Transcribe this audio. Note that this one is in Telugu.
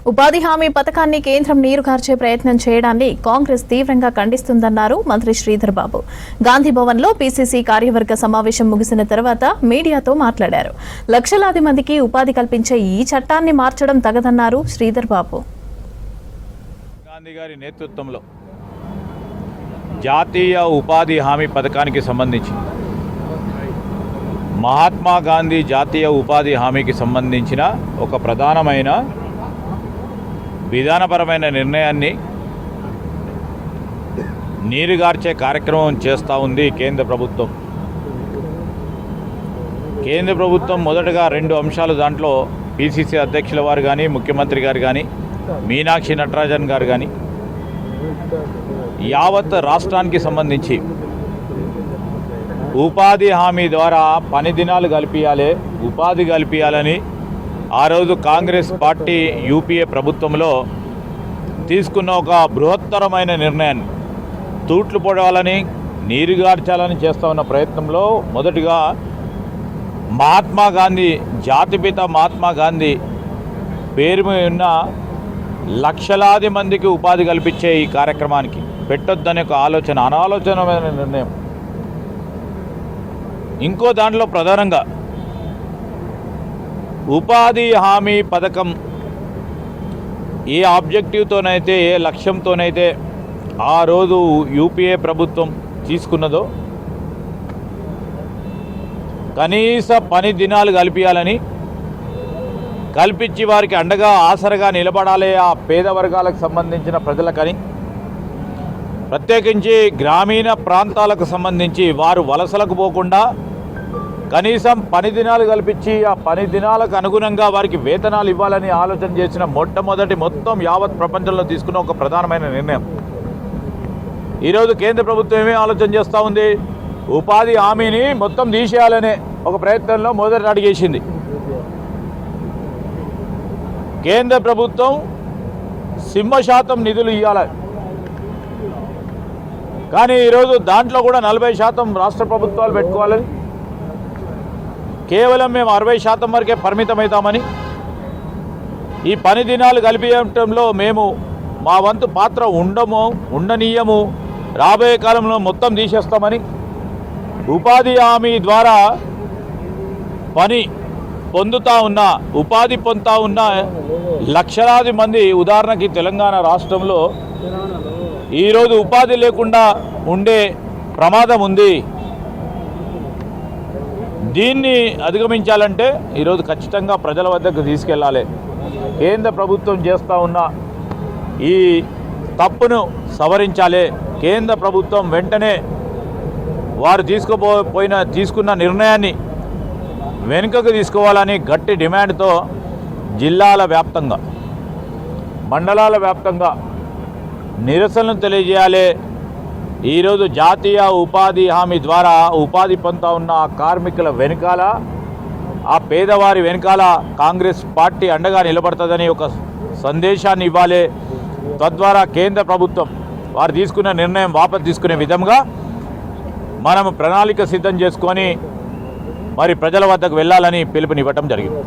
ఉపాధి హామీ పథకాన్ని కేంద్రం నీరుగార్చే ప్రయత్నం చేయడాన్ని కాంగ్రెస్ తీవ్రంగా ఖండిస్తుందన్నారు మంత్రి శ్రీధర్ బాబు. గాంధీ భవన్లో పీసీసీ కార్యవర్గ సమావేశం ముగిసిన తర్వాత మీడియాతో మాట్లాడారు. లక్షలాది మందికి ఉపాధి కల్పించే ఈ చట్టాన్ని మార్చడం తగదన్నారు శ్రీధర్ బాబు. గాంధీ గారి నేతృత్వంలో జాతీయ ఉపాధి హామీ పథకానికి సంబంధించి మహాత్మా గాంధీ జాతీయ ఉపాధి హామీకి సంబంధించిన ఒక ప్రధానమైన విధానపరమైన నిర్ణయాన్ని నీరుగార్చే కార్యక్రమం చేస్తూ ఉంది కేంద్ర ప్రభుత్వం. కేంద్ర ప్రభుత్వం మొదటగా 2 అంశాలు, దాంట్లో పీసీసీ అధ్యక్షుల వారు కానీ, ముఖ్యమంత్రి గారు కానీ, మీనాక్షి నటరాజన్ గారు కానీ యావత్ రాష్ట్రానికి సంబంధించి ఉపాధి హామీ ద్వారా పని దినాలు కల్పించాలి, ఉపాధి కల్పించాలని ఆ రోజు కాంగ్రెస్ పార్టీ యూపీఏ ప్రభుత్వంలో తీసుకున్న ఒక బృహత్తరమైన నిర్ణయాన్ని తూట్లు పొడవాలని, నీరుగార్చాలని చేస్తూ ఉన్న ప్రయత్నంలో మొదటిగా మహాత్మా గాంధీ, జాతిపిత మహాత్మా గాంధీ పేరు మీద ఉన్న లక్షలాది మందికి ఉపాధి కల్పించే ఈ కార్యక్రమానికి పెట్టొద్దనే ఒక అనాలోచనమైన నిర్ణయం. ఇంకో దాంట్లో ప్రధానంగా ఉపాధి హామీ పథకం ఏ ఆబ్జెక్టివ్తోనైతే, ఏ లక్ష్యంతోనైతే ఆ రోజు యూపీఏ ప్రభుత్వం తీసుకున్నదో కనీస పని దినాలు కల్పించాలని, కల్పించి వారికి అండగా ఆసరగా నిలబడాలి ఆ పేద వర్గాలకు సంబంధించిన ప్రజలకని, ప్రత్యేకించి గ్రామీణ ప్రాంతాలకు సంబంధించి వారు వలసలకు పోకుండా కనీసం పని దినాలు కల్పించి ఆ పని దినాలకు అనుగుణంగా వారికి వేతనాలు ఇవ్వాలని ఆలోచన చేసిన మొత్తం యావత్ ప్రపంచంలో తీసుకున్న ఒక ప్రధానమైన నిర్ణయం. ఈరోజు కేంద్ర ప్రభుత్వం ఏమీ ఆలోచన చేస్తూ ఉంది? ఉపాధి హామీని మొత్తం తీసేయాలనే ఒక ప్రయత్నంలో మొదటి అడిగేసింది. కేంద్ర ప్రభుత్వం సింహశాతం నిధులు ఇవ్వాలి, కానీ ఈరోజు దాంట్లో కూడా 40% రాష్ట్ర ప్రభుత్వాలు పెట్టుకోవాలని, కేవలం మేము 60% వరకే పరిమితమవుతామని, ఈ పని దినాలు కల్పించడంలో మేము మా వంతు పాత్ర ఉండనీయము, రాబోయే కాలంలో మొత్తం తీసేస్తామని, ఉపాధి హామీ ద్వారా ఉపాధి పొందుతూ ఉన్న లక్షలాది మంది, ఉదాహరణకి తెలంగాణ రాష్ట్రంలో ఈరోజు ఉపాధి లేకుండా ఉండే ప్రమాదం ఉంది. దీన్ని అధిగమించాలంటే ఈరోజు ఖచ్చితంగా ప్రజల వద్దకు తీసుకెళ్ళాలి. కేంద్ర ప్రభుత్వం చేస్తూ ఉన్న ఈ తప్పును కేంద్ర ప్రభుత్వం వెంటనే వారు తీసుకున్న నిర్ణయాన్ని వెనుకకు తీసుకోవాలని గట్టి డిమాండ్తో జిల్లాల వ్యాప్తంగా, మండలాల వ్యాప్తంగా నిరసనలు తెలియజేయాలి. ఈరోజు జాతీయ ఉపాధి హామీ ద్వారా ఉపాధి పొందుతూ ఉన్న కార్మికుల వెనకాల, ఆ పేదవారి వెనకాల కాంగ్రెస్ పార్టీ అండగా నిలబడుతుందని ఒక సందేశాన్ని ఇవ్వాలి. తద్వారా కేంద్ర ప్రభుత్వం వారు తీసుకున్న నిర్ణయం వాపసు తీసుకునే విధంగా మనం ప్రణాళిక సిద్ధం చేసుకొని మరి ప్రజల వద్దకు వెళ్ళాలని పిలుపునివ్వటం జరిగింది.